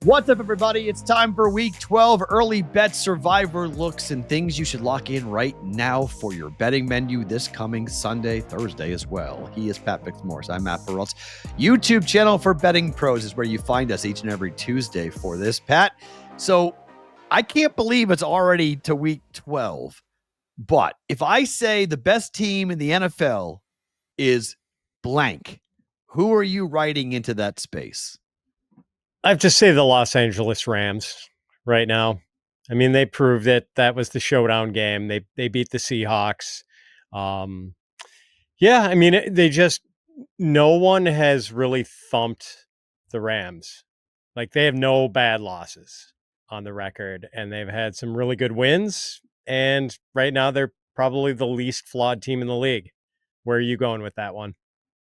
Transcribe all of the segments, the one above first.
What's up, everybody? It's time for Week 12 early bet survivor looks and things you should lock in right now for your betting menu this coming Sunday, Thursday as well. He is Pat Fitzmaurice. I'm Matt Perrault. YouTube channel for Betting Pros is where you find us each and every Tuesday for this, Pat. So I can't believe it's already to Week 12. But if I say the best team in the NFL is blank, who are you writing into that space? I have to say the Los Angeles Rams right now. I mean, they proved it. That was the showdown game. They beat the Seahawks. I mean, no one has really thumped the Rams. Like, they have no bad losses on the record, and they've had some really good wins. And right now, they're probably the least flawed team in the league. Where are you going with that one?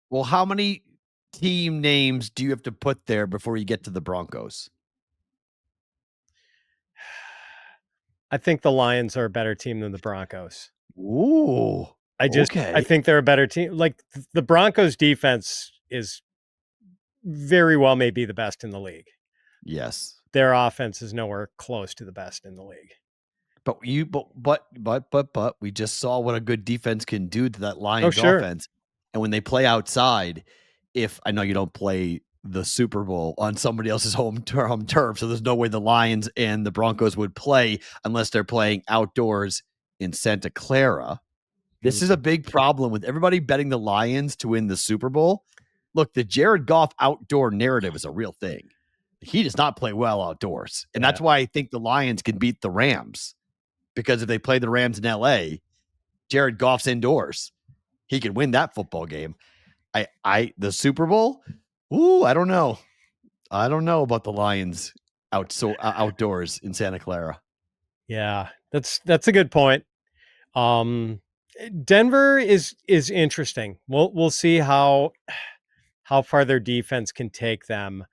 Well, how many team names do you have to put there before you get to the Broncos? I think the Lions are a better team than the Broncos. Ooh. I think they're a better team. Like, the Broncos defense is very well may be the best in the league. Yes. Their offense is nowhere close to the best in the league. But we just saw what a good defense can do to that Lions offense. And when they play outside, if I know you don't play the Super Bowl on somebody else's home turf, so there's no way the Lions and the Broncos would play unless they're playing outdoors in Santa Clara. This is a big problem with everybody betting the Lions to win the Super Bowl. Look, the Jared Goff outdoor narrative is a real thing. He does not play well outdoors. And that's why I think the Lions can beat the Rams. Because if they play the Rams in LA, Jared Goff's indoors. He can win that football game. The Super Bowl? I don't know. I don't know about the Lions outdoors in Santa Clara. Yeah, that's a good point. Denver is interesting. We'll see how far their defense can take them.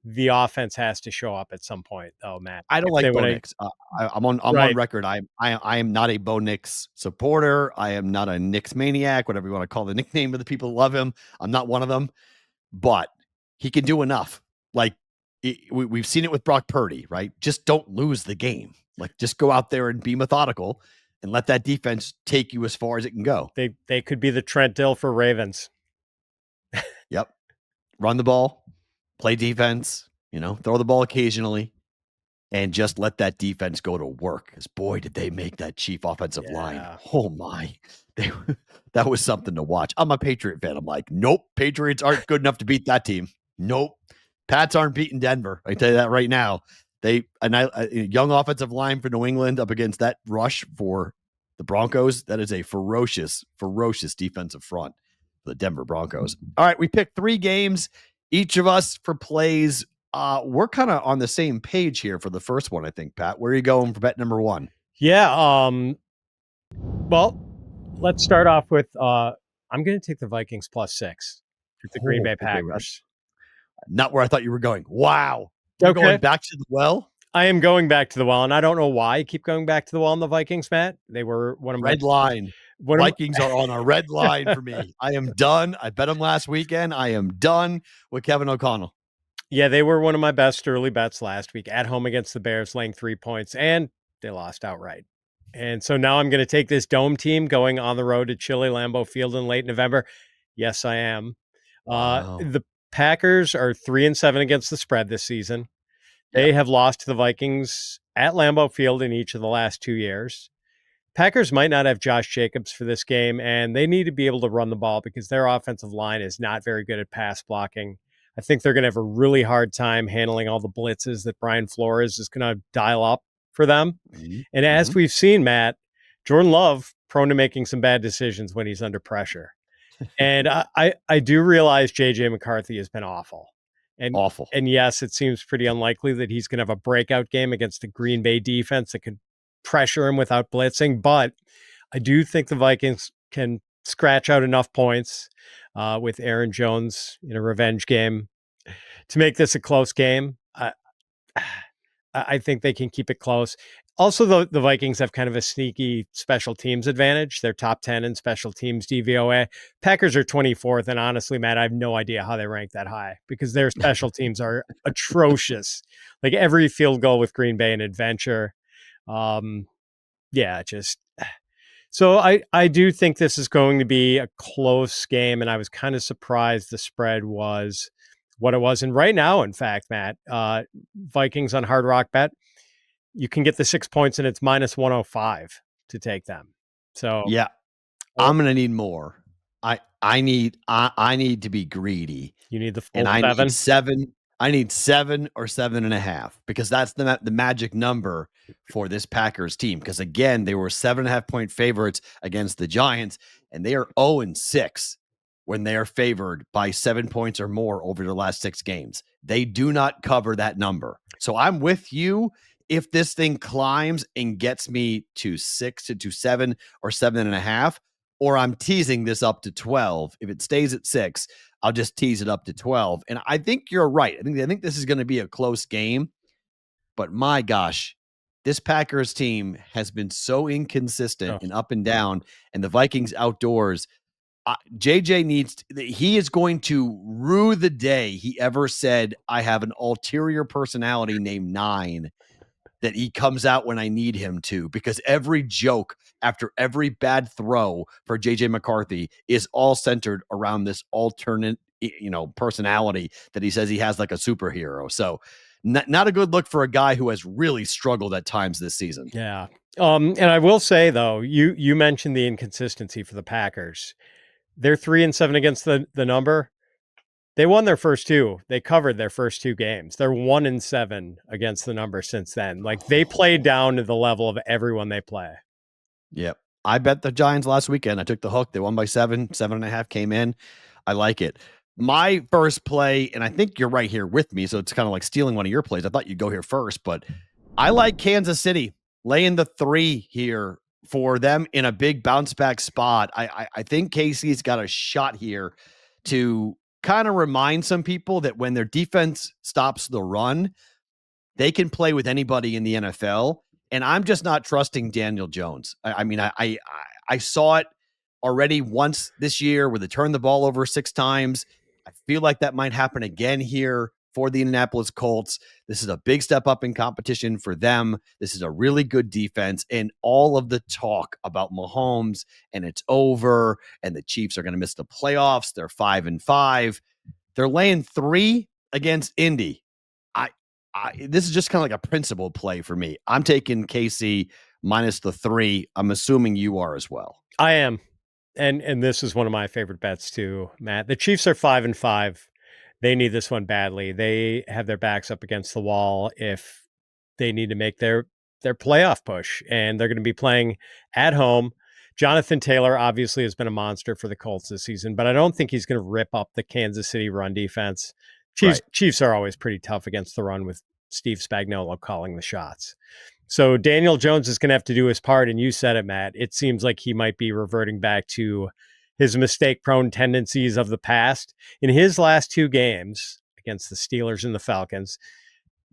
The offense has to show up at some point, though, Matt. I don't like Bo Nix. I'm on record. I am not a Bo Nix supporter. I am not a Nix maniac, whatever you want to call the nickname of the people who love him. I'm not one of them, but he can do enough. Like, we've seen it with Brock Purdy, right? Just don't lose the game. Like, just go out there and be methodical and let that defense take you as far as it can go. They could be the Trent Dill for Ravens. Yep. Run the ball. Play defense, throw the ball occasionally, and just let that defense go to work. Because, boy, did they make that Chief offensive line. Oh, my. That was something to watch. I'm a Patriot fan. I'm like, nope, Patriots aren't good enough to beat that team. Nope. Pats aren't beating Denver. I tell you that right now. Young offensive line for New England up against that rush for the Broncos. That is a ferocious defensive front for the Denver Broncos. All right, we picked 3 games. Each of us for plays. We're kind of on the same page here for the first one, I think, Pat. Where are you going for bet number 1? Yeah. Well, let's start off with I'm going to take the Vikings +6 with the Green Bay Packers. Not where I thought you were going. Wow. You're going back to the well? I am going back to the well, and I don't know why I keep going back to the well on the Vikings, Matt. They were one of my red line. Vikings are on a red line for me. I am done. I bet them last weekend. I am done with Kevin O'Connell. Yeah, they were one of my best early bets last week at home against the Bears, laying 3 points, and they lost outright. And so now I'm going to take this dome team going on the road to chilly Lambeau Field in late November. Yes, I am. Wow. The Packers are 3-7 against the spread this season. They have lost to the Vikings at Lambeau Field in each of the last 2 years. Packers might not have Josh Jacobs for this game, and they need to be able to run the ball because their offensive line is not very good at pass blocking. I think they're going to have a really hard time handling all the blitzes that Brian Flores is going to dial up for them. Mm-hmm. And as we've seen, Matt, Jordan Love prone to making some bad decisions when he's under pressure. And I do realize J.J. McCarthy has been awful. Awful. And yes, it seems pretty unlikely that he's going to have a breakout game against the Green Bay defense that could pressure him without blitzing. But I do think the Vikings can scratch out enough points with Aaron Jones in a revenge game to make this a close game. I think they can keep it close. Also, the Vikings have kind of a sneaky special teams advantage. They're top 10 in special teams DVOA. Packers are 24th, and honestly, Matt, I have no idea how they rank that high because their special teams are atrocious. Like every field goal with Green Bay an adventure. Yeah, just so I do think this is going to be a close game, and I was kind of surprised the spread was what it was. And right now, in fact, Matt, Vikings on Hard Rock Bet, you can get the 6 points, and it's minus 105 to take them. So yeah, I'm gonna need more. I need to be greedy. You need the full And I 7. need 7. I need 7 or 7.5 because that's the magic number for this Packers team. Because again, they were 7.5 point favorites against the Giants, and they are 0-6 when they are favored by 7 points or more over the last 6 games. They do not cover that number. So I'm with you. If this thing climbs and gets me to 6 to 7 or 7.5, or I'm teasing this up to 12. If it stays at 6, I'll just tease it up to 12. And I think you're right. I think this is going to be a close game. But my gosh, this Packers team has been so inconsistent and up and down, and the Vikings outdoors. JJ he is going to rue the day he ever said, I have an ulterior personality named 9, that he comes out when I need him to, because every joke after every bad throw for JJ McCarthy is all centered around this alternate, personality that he says he has like a superhero. So not a good look for a guy who has really struggled at times this season. Yeah. And I will say though, you mentioned the inconsistency for the Packers. They're 3-7 against the number. They won their first 2. They covered their first 2 games. They're 1-7 against the number since then. Like they played down to the level of everyone they play. Yep. I bet the Giants last weekend. I took the hook. They won by 7, 7.5 came in. I like it. My first play, and I think you're right here with me, so it's kind of like stealing one of your plays. I thought you'd go here first, but I like Kansas City laying the 3 here for them in a big bounce back spot. I think KC's got a shot here to kind of remind some people that when their defense stops the run, they can play with anybody in the NFL. And I'm just not trusting Daniel Jones. I saw it already once this year where they turned the ball over 6 times. I feel like that might happen again here for the Indianapolis Colts. This is a big step up in competition for them. This is a really good defense, and all of the talk about Mahomes and it's over and the Chiefs are going to miss the playoffs. They're 5-5. They're laying 3 against Indy. This is just kind of like a principal play for me. I'm taking KC minus the 3. I'm assuming you are as well. I am. And this is one of my favorite bets too, Matt. The Chiefs are 5-5. They need this one badly. They have their backs up against the wall if they need to make their playoff push, and they're going to be playing at home. Jonathan Taylor obviously has been a monster for the Colts this season, but I don't think he's going to rip up the Kansas City run defense. Chiefs are always pretty tough against the run with Steve Spagnuolo calling the shots. So Daniel Jones is going to have to do his part, and you said it, Matt. It seems like he might be reverting back to his mistake-prone tendencies of the past. In his last 2 games against the Steelers and the Falcons,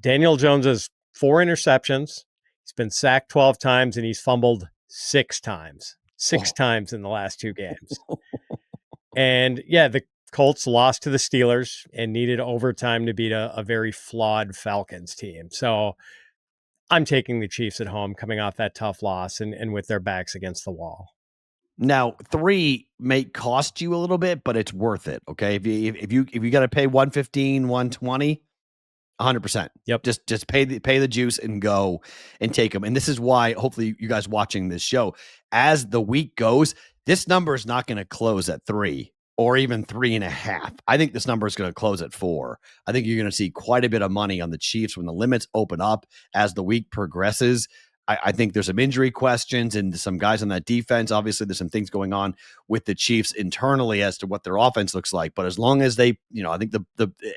Daniel Jones has 4 interceptions. He's been sacked 12 times, and he's fumbled 6 times. 6 times in the last 2 games. And yeah, the Colts lost to the Steelers and needed overtime to beat a very flawed Falcons team. So I'm taking the Chiefs at home coming off that tough loss and with their backs against the wall. Now, 3 may cost you a little bit, but it's worth it. Okay. If you got to pay 115, 120, 100%. Yep. Just pay the juice and go and take them. And this is why, hopefully you guys watching this show, as the week goes, this number is not going to close at 3 or even 3.5. I think this number is going to close at 4. I think you're going to see quite a bit of money on the Chiefs when the limits open up as the week progresses. I think there's some injury questions and some guys on that defense. Obviously, there's some things going on with the Chiefs internally as to what their offense looks like. But as long as they, I think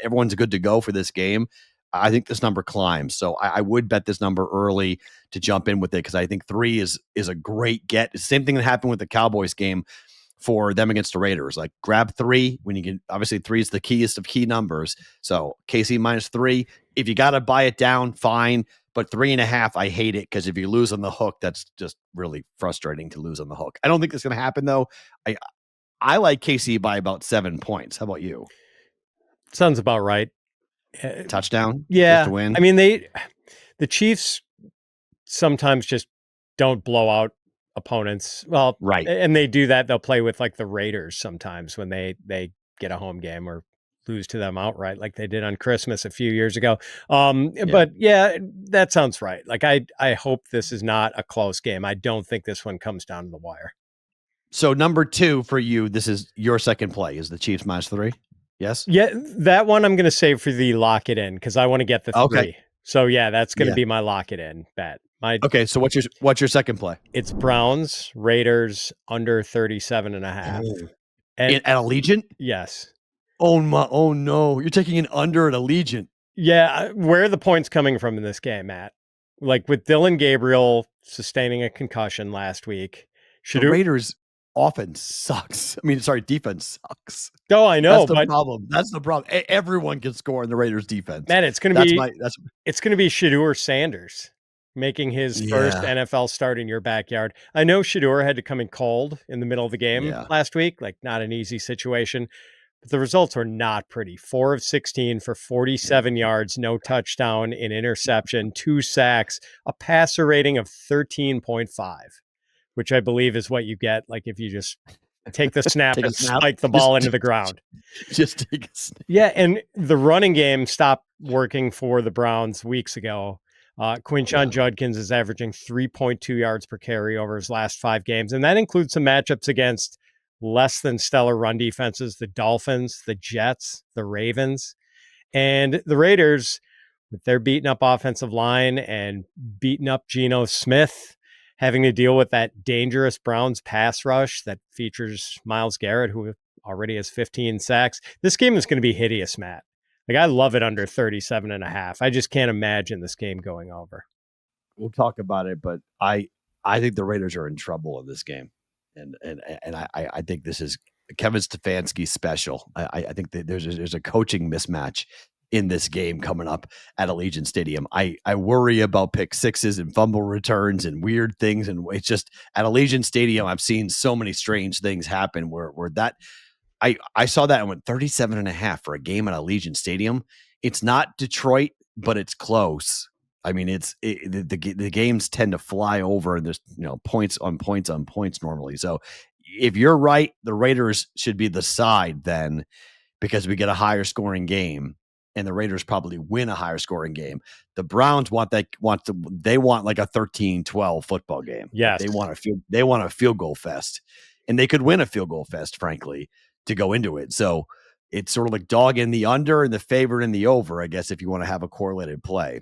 everyone's good to go for this game. I think this number climbs. So I would bet this number early to jump in with it because I think 3 is a great get. It's the same thing that happened with the Cowboys game for them against the Raiders. Like grab 3 when you can. Obviously, 3 is the keyest of key numbers. So KC minus 3. If you got to buy it down, fine. But 3.5, I hate it because if you lose on the hook, that's just really frustrating to lose on the hook. I don't think it's going to happen though. I like KC by about 7 points. How about you? Sounds about right. Touchdown just Yeah. to win. I mean, the Chiefs sometimes just don't blow out opponents. Well, Right. and they do that. They'll play with like the Raiders sometimes when they get a home game or lose to them outright, like they did on Christmas a few years ago. But yeah, that sounds right. Like I hope this is not a close game. I don't think this one comes down to the wire. So number 2 for you, this is your second play, is the Chiefs -3. Yes. Yeah, that one I'm going to save for the lock it in because I want to get the Okay. 3. So yeah, that's going to Yeah. be my lock it in bet. Okay. So what's your second play? It's Browns, Raiders under 37.5. Oh. And At Allegiant? yes. Oh no. You're taking an under at Allegiant. Yeah, where are the points coming from in this game, Matt? Like with Dylan Gabriel sustaining a concussion last week. The Raiders offense sucks. I mean, sorry, defense sucks. Oh, I know. That's the problem. That's the problem. Everyone can score in the Raiders defense. Matt, it's going to be Shedeur Sanders making his first NFL start in your backyard. I know Shedeur had to come in cold in the middle of the game last week, like not an easy situation. But the results were not pretty. 4 of 16 for 47 yards, no touchdown, an interception, 2 sacks, a passer rating of 13.5, which I believe is what you get like if you just take the snap and spike the ball into the ground. Just take a snap. Yeah, and the running game stopped working for the Browns weeks ago. Quinshon Judkins is averaging 3.2 yards per carry over his last 5 games, and that includes some matchups against less than stellar run defenses, the Dolphins, the Jets, the Ravens, and the Raiders, with their beaten up offensive line and beaten up Geno Smith, having to deal with that dangerous Browns pass rush that features Myles Garrett, who already has 15 sacks. This game is going to be hideous, Matt. Like, I love it under 37.5. I just can't imagine this game going over. We'll talk about it, but I think the Raiders are in trouble in this game. And I think this is Kevin Stefanski special. I think that there's a coaching mismatch in this game coming up at Allegiant Stadium. I worry about pick sixes and fumble returns and weird things. And it's just at Allegiant Stadium, I've seen so many strange things happen where that I saw that and went 37.5 for a game at Allegiant Stadium. It's not Detroit, but it's close. I mean, the games tend to fly over, and there's points on points on points normally. So if you're right, the Raiders should be the side then, because we get a higher scoring game, and the Raiders probably win a higher scoring game. The Browns want like a 13-12 football game. Yes, they want a field goal fest, and they could win a field goal fest, frankly, to go into it. So it's sort of like dog in the under and the favorite in the over, I guess, if you want to have a correlated play.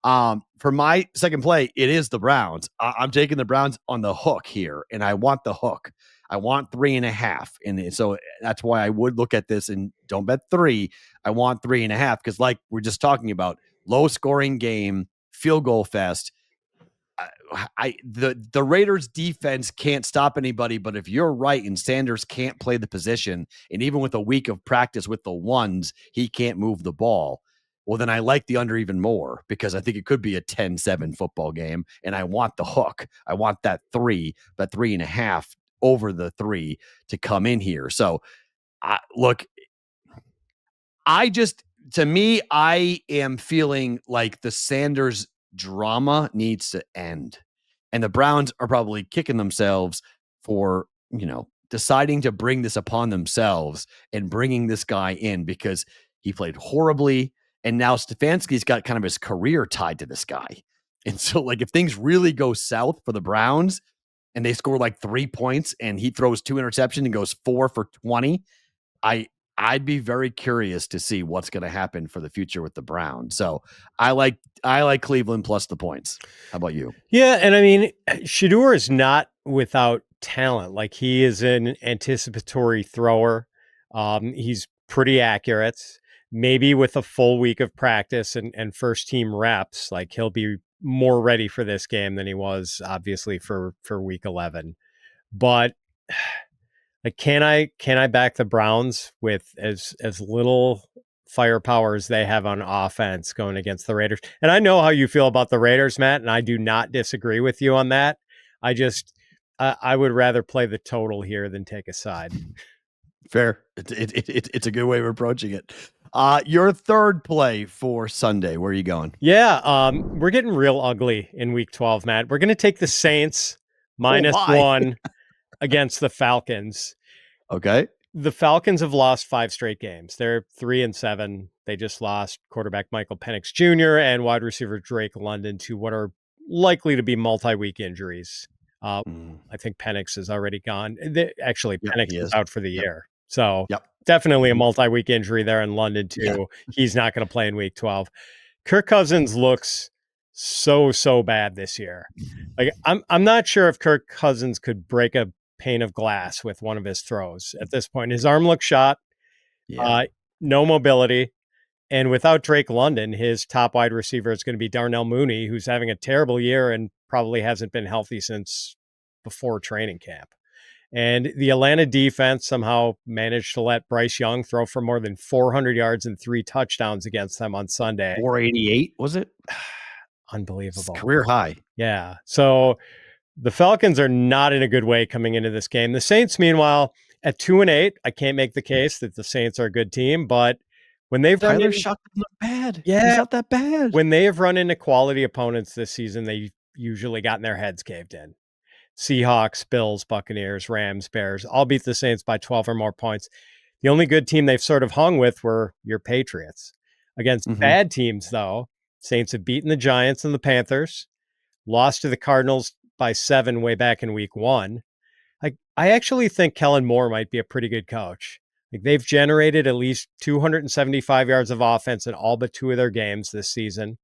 For my second play, it is the Browns. I'm taking the Browns on the hook here, and I want the hook. I want 3.5. And so that's why I would look at this and don't bet 3. I want 3.5 because, like we're just talking about, low scoring game, field goal fest. The Raiders defense can't stop anybody, but if you're right and Sanders can't play the position, and even with a week of practice with the ones, he can't move the ball. Well, then I like the under even more because I think it could be a 10-7 football game, and I want the hook. I want that 3.5 over the 3 to come in here. So, to me, I am feeling like the Sanders drama needs to end, and the Browns are probably kicking themselves for deciding to bring this upon themselves and bringing this guy in because he played horribly. And now Stefanski's got kind of his career tied to this guy. And so, like, if things really go south for the Browns and they score like 3 points and he throws 2 interceptions and goes 4 for 20, I'd be very curious to see what's going to happen for the future with the Browns. So I like Cleveland plus the points. How about you? Yeah, and I mean, Shedeur is not without talent. Like, he is an anticipatory thrower. He's pretty accurate. Maybe with a full week of practice and first team reps, like, he'll be more ready for this game than he was obviously for week 11. But like, can I back the Browns with as little firepowers they have on offense going against the Raiders. And I know how you feel about the Raiders, Matt, and I do not disagree with you on that. I would rather play the total here than take a side. Fair. It's a good way of approaching it. Your third play for Sunday. Where are you going? Yeah, we're getting real ugly in Week 12, Matt. We're going to take the Saints -1 against the Falcons. Okay. The Falcons have lost 5 straight games. They're 3-7. They just lost quarterback Michael Penix Jr. and wide receiver Drake London to what are likely to be multi-week injuries. I think Penix is already gone. Penix is out for the year. So definitely a multi-week injury there in London too. Yeah. He's not going to play in Week 12. Kirk Cousins looks so bad this year. Like I'm not sure if Kirk Cousins could break a pane of glass with one of his throws at this point. His arm looks shot. No mobility. And without Drake London, his top wide receiver is going to be Darnell Mooney, who's having a terrible year and probably hasn't been healthy since before training camp. And the Atlanta defense somehow managed to let Bryce Young throw for more than 400 yards and 3 touchdowns against them on Sunday. 488, was it? Unbelievable. It's career high. Yeah. So the Falcons are not in a good way coming into this game. The Saints, meanwhile, at 2-8, I can't make the case that the Saints are a good team, but when they've run into Shuck doesn't look bad. Yeah, he's not that bad. When they have run into quality opponents this season, they've usually gotten their heads caved in. Seahawks, Bills, Buccaneers, Rams, Bears all beat the Saints by 12 or more points. The only good team they've sort of hung with were your Patriots. Against bad teams, though, Saints have beaten the Giants and the Panthers, lost to the Cardinals by 7 way back in Week 1. I actually think Kellen Moore might be a pretty good coach. They've generated at least 275 yards of offense in all but 2 of their games this season.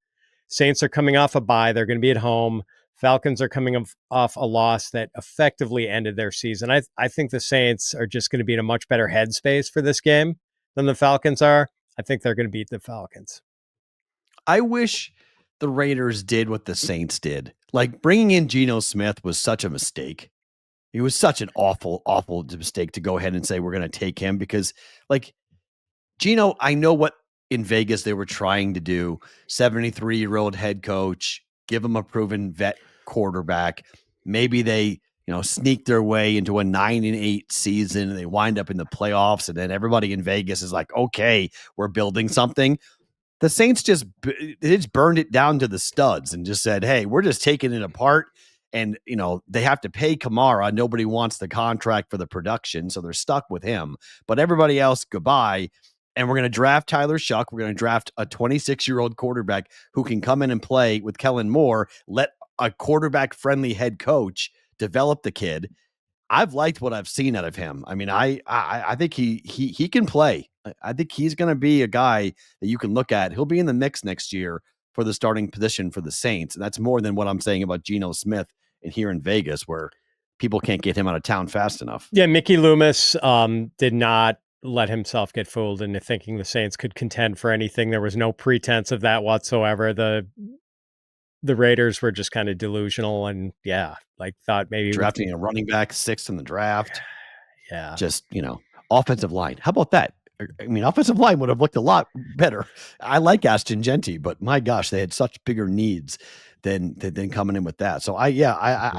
Saints are coming off a bye. They're going to be at home. Falcons are coming off a loss that effectively ended their season. I think the Saints are just going to be in a much better headspace for this game than the Falcons are. I think they're going to beat the Falcons. I wish the Raiders did what the Saints did. Like, bringing in Geno Smith was such a mistake. It was such an awful mistake to go ahead and say we're going to take him because, like, Geno, I know what in Vegas they were trying to do. 73-year-old head coach, give him a proven vet quarterback. Maybe they, sneak their way into a 9-8 season and they wind up in the playoffs, and then everybody in Vegas is like, okay, we're building something. The Saints just burned it down to the studs and just said, hey, we're just taking it apart. And, they have to pay Kamara. Nobody wants the contract for the production, so they're stuck with him. But everybody else, goodbye. And we're going to draft Tyler Shuck. We're going to draft a 26-year-old quarterback who can come in and play with Kellen Moore, let a quarterback-friendly head coach develop the kid. I've liked what I've seen out of him. I mean, I think he can play. I think he's going to be a guy that you can look at. He'll be in the mix next year for the starting position for the Saints. And that's more than what I'm saying about Geno Smith and here in Vegas, where people can't get him out of town fast enough. Yeah, Mickey Loomis did not let himself get fooled into thinking the Saints could contend for anything. There was no pretense of that whatsoever. The Raiders were just kind of delusional and thought maybe drafting a running back 6th in the draft. Yeah. Just, offensive line. How about that? I mean, offensive line would have looked a lot better. I like Ashton Genty, but my gosh, they had such bigger needs than coming in with that. So I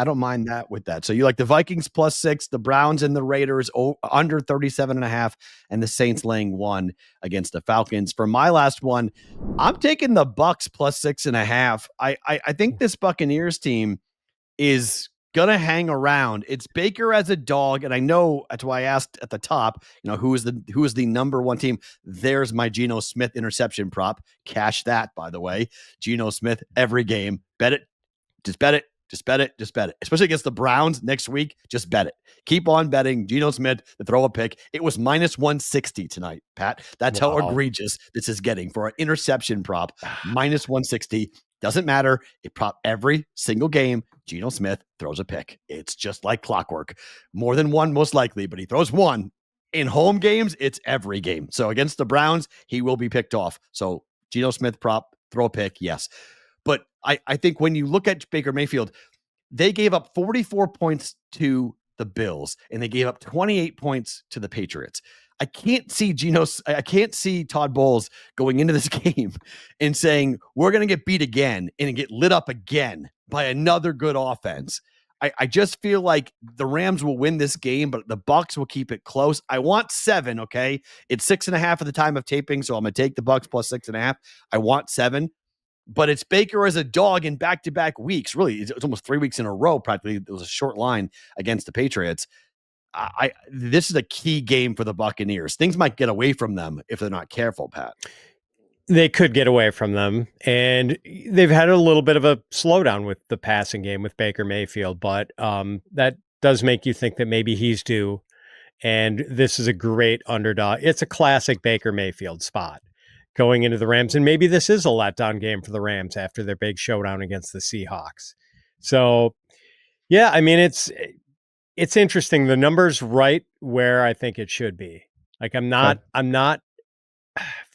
don't mind that with that. So you like the Vikings +6, the Browns and the Raiders under 37.5, and the Saints laying 1 against the Falcons. For my last one, I'm taking the Bucs +6.5. I think this Buccaneers team is gonna hang around. It's Baker as a dog, and I know that's why I asked at the top, who is the number 1 team. There's my Geno Smith interception prop. Cash that, by the way. Geno Smith every game. Bet it. Just bet it. Just bet it. Just bet it. Especially against the Browns next week. Just bet it. Keep on betting Geno Smith to throw a pick. It was -160 tonight, Pat. That's how egregious this is getting for an interception prop. -160. Doesn't matter. It prop every single game. Geno Smith throws a pick. It's just like clockwork. More than one, most likely, but he throws one. In home games, it's every game. So against the Browns, he will be picked off. So Geno Smith prop, throw a pick, yes. But I think when you look at Baker Mayfield, they gave up 44 points to the Bills, and they gave up 28 points to the Patriots. I can't see Todd Bowles going into this game and saying, we're going to get beat again and get lit up again by another good offense. I just feel like the Rams will win this game, but the Bucs will keep it close. I want 7, okay? It's 6.5 at the time of taping, so I'm going to take the Bucs plus 6.5. I want 7, but it's Baker as a dog in back-to-back weeks. Really, it's almost 3 weeks in a row, practically. It was a short line against the Patriots. This is a key game for the Buccaneers. Things might get away from them if they're not careful, Pat. They could get away from them, and they've had a little bit of a slowdown with the passing game with Baker Mayfield, but that does make you think that maybe he's due, and this is a great underdog. It's a classic Baker Mayfield spot going into the Rams, and maybe this is a letdown game for the Rams after their big showdown against the Seahawks. So, yeah, I mean, it's interesting. The number's right where I think it should be. Like, I'm not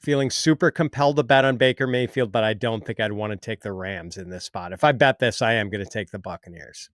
feeling super compelled to bet on Baker Mayfield, but I don't think I'd want to take the Rams in this spot. If I bet this, I am going to take the Buccaneers.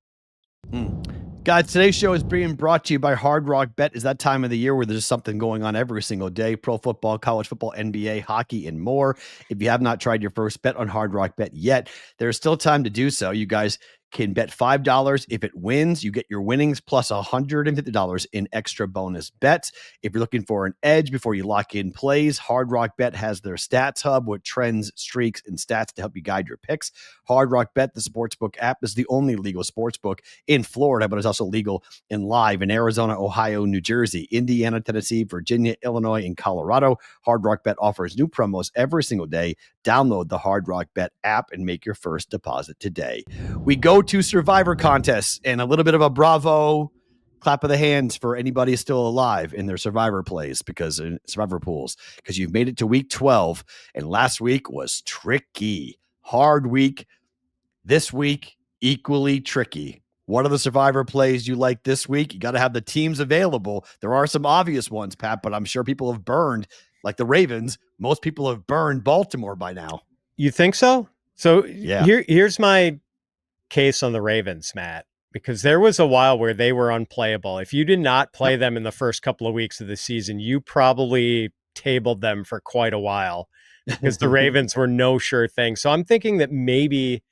Guys, today's show is being brought to you by Hard Rock Bet. Is that time of the year where there's something going on every single day: pro football, college football, NBA, hockey, and more. If you have not tried your first bet on Hard Rock Bet yet, there's still time to do so. You guys can bet $5. If it wins, you get your winnings plus $150 in extra bonus bets. If you're looking for an edge before you lock in plays, Hard Rock Bet has their stats hub with trends, streaks, and stats to help you guide your picks. Hard Rock Bet, the sportsbook app, is the only legal sportsbook in Florida, but it's also legal and live in Arizona, Ohio, New Jersey, Indiana, Tennessee, Virginia, Illinois, and Colorado. Hard Rock Bet offers new promos every single day. Download the Hard Rock Bet app and make your first deposit today. We go to Survivor contests, and a little bit of a bravo clap of the hands for anybody still alive in their Survivor plays, because in Survivor pools, because you've made it to week 12, and last week was tricky. Hard week. This week, equally tricky. What are the Survivor plays you like this week? You got to have the teams available. There are some obvious ones, Pat, but I'm sure people have burned, like the Ravens. Most people have burned Baltimore by now. You think so? So yeah. Here's my case on the Ravens, Matt, because there was a while where they were unplayable. If you did not play them in the first couple of weeks of the season, you probably tabled them for quite a while because the Ravens were no sure thing. So I'm thinking that maybe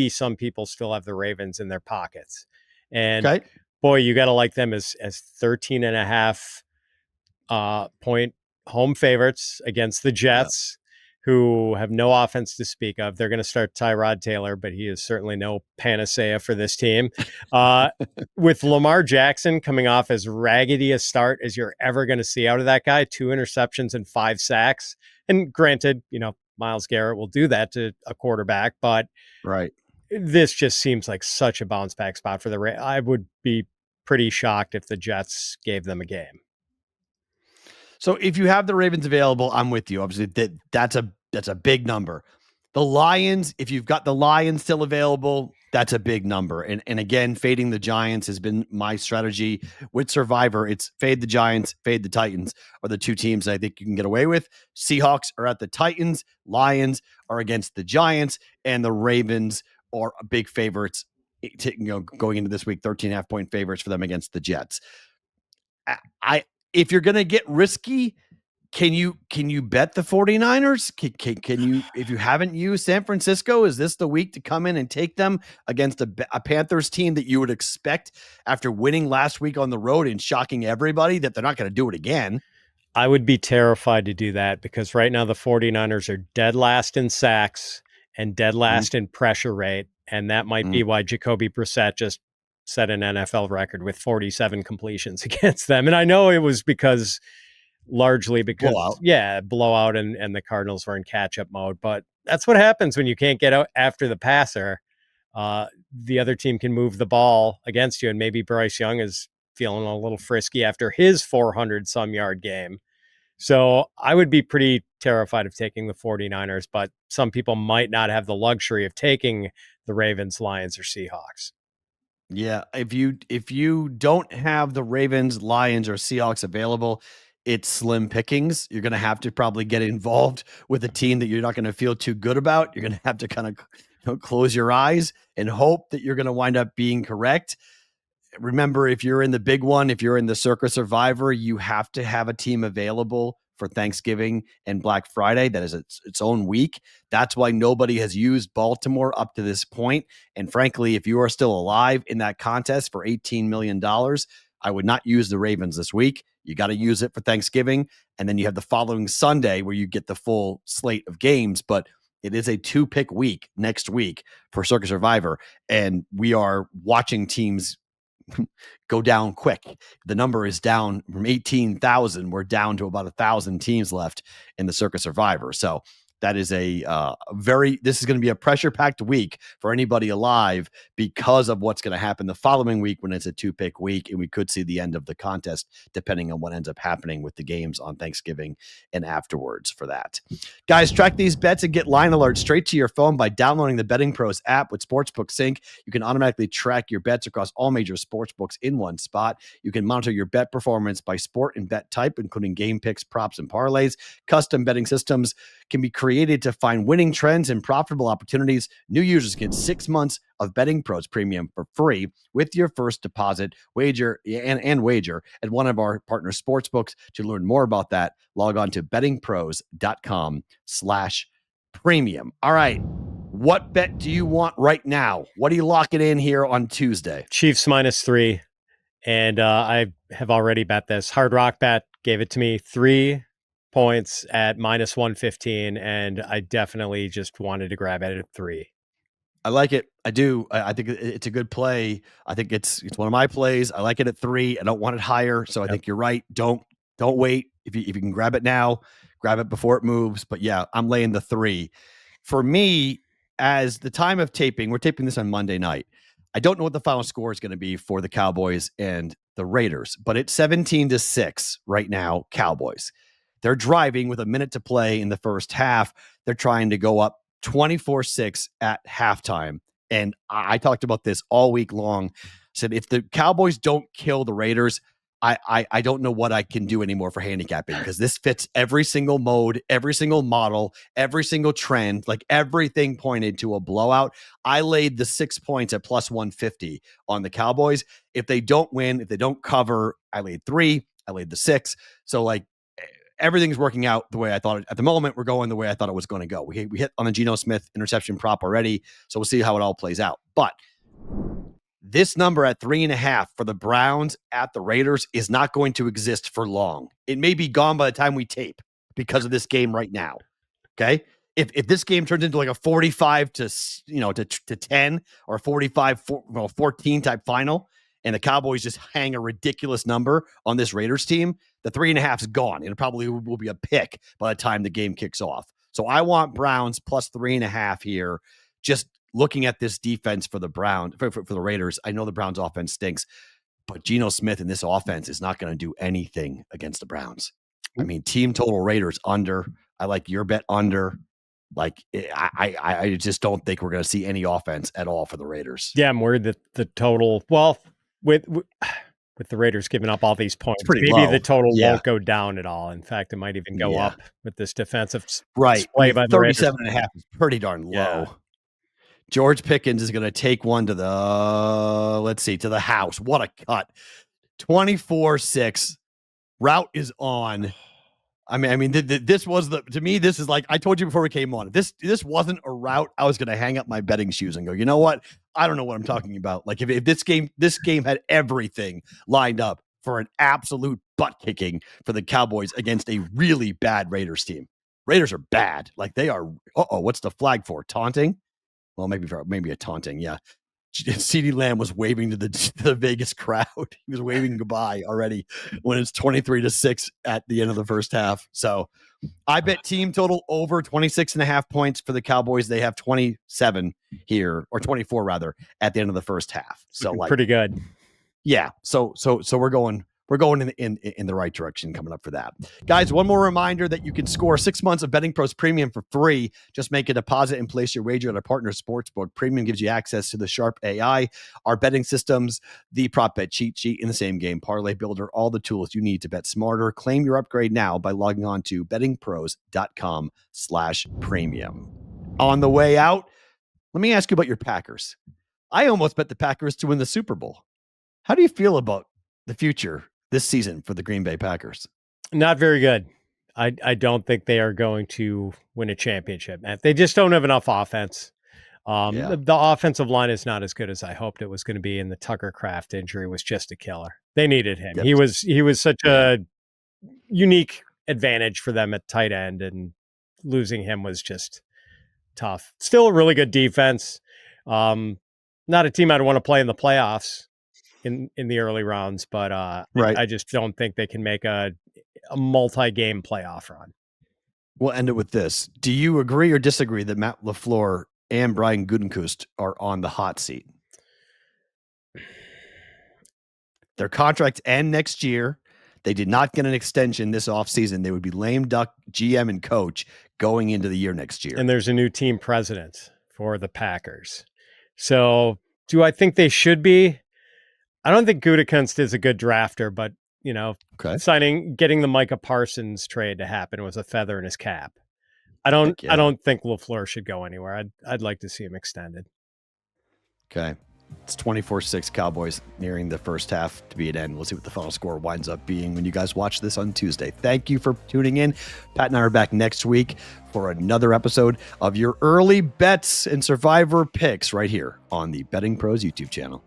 some people still have the Ravens in their pockets. And boy, you got to like them as 13.5 point home favorites against the Jets, who have no offense to speak of. They're going to start Tyrod Taylor, but he is certainly no panacea for this team. With Lamar Jackson coming off as raggedy a start as you're ever going to see out of that guy, 2 interceptions and 5 sacks. And granted, Myles Garrett will do that to a quarterback, but this just seems like such a bounce back spot for the Ravens. I would be pretty shocked if the Jets gave them a game. So if you have the Ravens available, I'm with you. Obviously, that's a big number. The Lions, if you've got the Lions still available, that's a big number. And again, fading the Giants has been my strategy with Survivor. It's fade the Giants, fade the Titans are the two teams I think you can get away with. Seahawks are at the Titans. Lions are against the Giants. And the Ravens are big favorites going into this week, 13.5 point favorites for them against the Jets. If you're going to get risky, can you bet the 49ers? Can you, if you haven't used San Francisco, is this the week to come in and take them against a Panthers team that you would expect after winning last week on the road and shocking everybody that they're not going to do it again? I would be terrified to do that because right now the 49ers are dead last in sacks and dead last in pressure rate. And that might be why Jacoby Brissett just set an NFL record with 47 completions against them. And I know it was largely because blowout and the Cardinals were in catch-up mode, but that's what happens when you can't get out after the passer. The other team can move the ball against you, and maybe Bryce Young is feeling a little frisky after his 400-some yard game. So I would be pretty terrified of taking the 49ers, but some people might not have the luxury of taking the Ravens, Lions, or Seahawks. Yeah, if you don't have the Ravens, Lions, or Seahawks available, it's slim pickings. You're going to have to probably get involved with a team that you're not going to feel too good about. You're going to have to kind of close your eyes and hope that you're going to wind up being correct. remember, if you're in the big one, if you're in the Circa Survivor, you have to have a team available for Thanksgiving and Black Friday. That is its own week. That's why nobody has used Baltimore up to this point. And frankly, if you are still alive in that contest for $18 million, I would not use the Ravens this week. You got to use it for Thanksgiving. And then you have the following Sunday where you get the full slate of games. But it is a 2-pick week next week for Circa Survivor. And we are watching teams go down quick. The number is down from 18,000. We're down to about 1,000 teams left in the Circa Survivor. So that is this is going to be a pressure-packed week for anybody alive because of what's going to happen the following week when it's a 2-pick week, and we could see the end of the contest depending on what ends up happening with the games on Thanksgiving and afterwards for that. Guys, track these bets and get line alerts straight to your phone by downloading the BettingPros app with Sportsbook Sync. You can automatically track your bets across all major sportsbooks in one spot. You can monitor your bet performance by sport and bet type, including game picks, props, and parlays. Custom betting systems can be created to find winning trends and profitable opportunities. New users get 6 months of BettingPros Premium for free with your first deposit. Wager at one of our partner sportsbooks. To learn more about that, log on to bettingpros.com/premium. All right. What bet do you want right now? What are you locking in here on Tuesday? Chiefs -3. And I have already bet this. Hard Rock Bet gave it to me 3 points at -115. And I definitely just wanted to grab it at 3. I like it. I do. I think it's a good play. I think it's one of my plays. I like it at 3. I don't want it higher. So I think you're right. Don't wait. If you can grab it now, grab it before it moves. But yeah, I'm laying the 3. For me, as the time of taping, we're taping this on Monday night. I don't know what the final score is going to be for the Cowboys and the Raiders, but it's 17-6 right now, Cowboys. They're driving with a minute to play in the first half. They're trying to go up 24-6 at halftime. And I talked about this all week long. Said if the Cowboys don't kill the Raiders, I don't know what I can do anymore for handicapping, because this fits every single mode, every single model, every single trend. Like everything pointed to a blowout. I laid the 6 points at +150 on the Cowboys. If they don't win, if they don't cover, I laid 3. I laid the 6. So like everything's working out the way I thought. At the moment, we're going the way I thought it was going to go. We hit on the Geno Smith interception prop already, so we'll see how it all plays out. But this number at 3.5 for the Browns at the Raiders is not going to exist for long. It may be gone by the time we tape because of this game right now. Okay. If this game turns into like a 45 to 10 or 45-14 type final, and the Cowboys just hang a ridiculous number on this Raiders team, the 3.5 is gone. It probably will be a pick by the time the game kicks off. So I want Browns +3.5 here. Just looking at this defense for the Browns, for the Raiders, I know the Browns offense stinks, but Geno Smith in this offense is not going to do anything against the Browns. I mean, team total Raiders under. I like your bet under. Like, I just don't think we're going to see any offense at all for the Raiders. Yeah, I'm worried that the total, well, with the Raiders giving up all these points, maybe low. the total won't go down at all. In fact, it might even go up with this defensive display by the Raiders. 37.5 is pretty darn low. George Pickens is going to take one to the house. What a cut. 24-6. Route is on. I mean, this was to me, this is like, I told you before we came on, this wasn't a route I was going to hang up my betting shoes and go, you know what? I don't know what I'm talking about. Like if this game had everything lined up for an absolute butt kicking for the Cowboys against a really bad Raiders team. Raiders are bad. Like they are. What's the flag for? Taunting? Well, maybe a taunting. Yeah. CeeDee Lamb was waving to the Vegas crowd. He was waving goodbye already when it's 23-6 at the end of the first half. So I bet team total over 26.5 points for the Cowboys. They have 27 here, or 24 rather, at the end of the first half. So like pretty good. Yeah. So we're going in the right direction coming up for that. Guys, one more reminder that you can score 6 months of BettingPros Premium for free. Just make a deposit and place your wager at a partner sportsbook. Premium gives you access to the Sharp AI, our betting systems, the prop bet cheat sheet, in the same game parlay builder, all the tools you need to bet smarter. Claim your upgrade now by logging on to bettingpros.com/premium. On the way out, let me ask you about your Packers. I almost bet the Packers to win the Super Bowl. How do you feel about the future this season for the Green Bay Packers? Not very good. I don't think they are going to win a championship. They just don't have enough offense. The offensive line is not as good as I hoped it was going to be, and the Tucker Kraft injury was just a killer. They needed him. Yep. He was such a unique advantage for them at tight end, and losing him was just tough. Still a really good defense. Not a team I'd want to play in the playoffs in the early rounds, but I just don't think they can make a multi-game playoff run. We'll end it with this. Do you agree or disagree that Matt LaFleur and Brian Gutekunst are on the hot seat? Their contracts end next year. They did not get an extension this offseason. They would be lame duck GM and coach going into the year next year. And there's a new team president for the Packers. So do I think they should be? I don't think Gutekunst is a good drafter, but getting the Micah Parsons trade to happen was a feather in his cap. I don't think LaFleur should go anywhere. I'd like to see him extended. Okay. It's 24-6 Cowboys nearing the first half to be an end. We'll see what the final score winds up being when you guys watch this on Tuesday. Thank you for tuning in. Pat and I are back next week for another episode of your early bets and survivor picks right here on the Betting Pros YouTube channel.